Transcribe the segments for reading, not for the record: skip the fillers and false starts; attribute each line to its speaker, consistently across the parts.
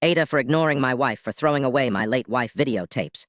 Speaker 1: AITA for ignoring my wife for throwing away my late wife videotapes.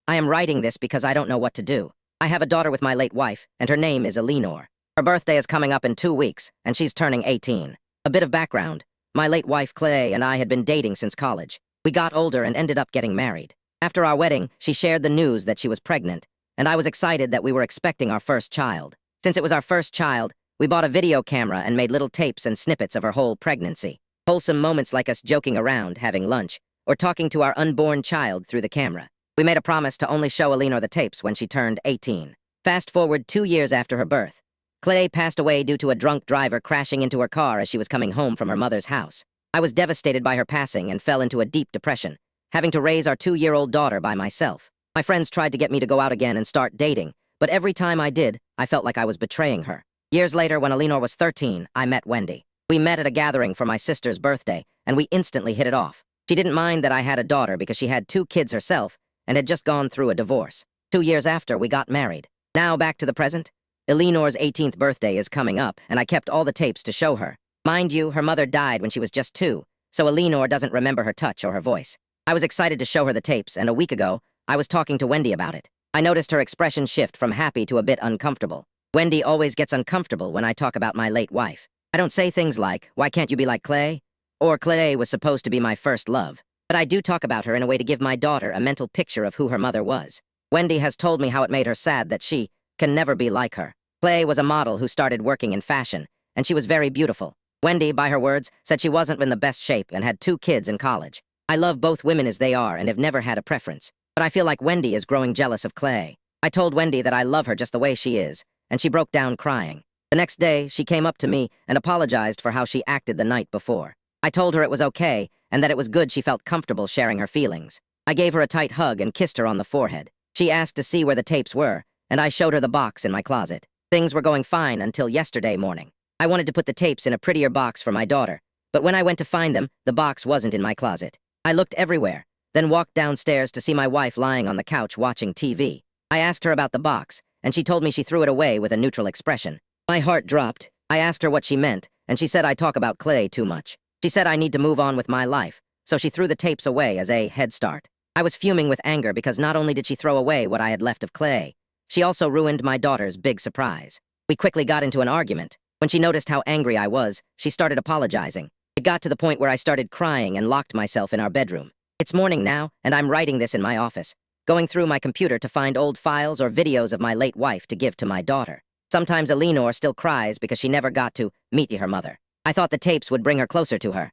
Speaker 1: I am writing this because I don't know what to do. I have a daughter with my late wife, and her name is Eleanor. Her birthday is coming up in 2 weeks, and she's turning 18. A bit of background. My late wife, Clay, and I had been dating since college. We got older and ended up getting married. After our wedding, she shared the news that she was pregnant, and I was excited that we were expecting our first child. Since it was our first child, we bought a video camera and made little tapes and snippets of her whole pregnancy. Wholesome moments like us joking around, having lunch, or talking to our unborn child through the camera. We made a promise to only show Eleanor the tapes when she turned 18. Fast forward 2 years after her birth. Clay passed away due to a drunk driver crashing into her car as she was coming home from her mother's house. I was devastated by her passing and fell into a deep depression, having to raise our 2-year-old daughter by myself. My friends tried to get me to go out again and start dating, but every time I did, I felt like I was betraying her. Years later, when Eleanor was 13, I met Wendy. We met at a gathering for my sister's birthday, and we instantly hit it off. She didn't mind that I had a daughter because she had 2 kids herself and had just gone through a divorce. 2 years after, we got married. Now back to the present. Eleanor's 18th birthday is coming up, and I kept all the tapes to show her. Mind you, her mother died when she was just 2, so Eleanor doesn't remember her touch or her voice. I was excited to show her the tapes, and a week ago, I was talking to Wendy about it. I noticed her expression shift from happy to a bit uncomfortable. Wendy always gets uncomfortable when I talk about my late wife. I don't say things like, "Why can't you be like Clay?" or "Clay was supposed to be my first love." But I do talk about her in a way to give my daughter a mental picture of who her mother was. Wendy has told me how it made her sad that she can never be like her. Clay was a model who started working in fashion, and she was very beautiful. Wendy, by her words, said she wasn't in the best shape and had 2 kids in college. I love both women as they are and have never had a preference. But I feel like Wendy is growing jealous of Clay. I told Wendy that I love her just the way she is, and she broke down crying. The next day, she came up to me and apologized for how she acted the night before. I told her it was okay, and that it was good she felt comfortable sharing her feelings. I gave her a tight hug and kissed her on the forehead. She asked to see where the tapes were, and I showed her the box in my closet. Things were going fine until yesterday morning. I wanted to put the tapes in a prettier box for my daughter, but when I went to find them, the box wasn't in my closet. I looked everywhere, then walked downstairs to see my wife lying on the couch watching TV. I asked her about the box, and she told me she threw it away with a neutral expression. My heart dropped. I asked her what she meant, and she said I talk about Clay too much. She said I need to move on with my life, so she threw the tapes away as a head start. I was fuming with anger because not only did she throw away what I had left of Clay, she also ruined my daughter's big surprise. We quickly got into an argument. When she noticed how angry I was, she started apologizing. It got to the point where I started crying and locked myself in our bedroom. It's morning now, and I'm writing this in my office, going through my computer to find old files or videos of my late wife to give to my daughter. Sometimes Eleanor still cries because she never got to meet her mother. I thought the tapes would bring her closer to her.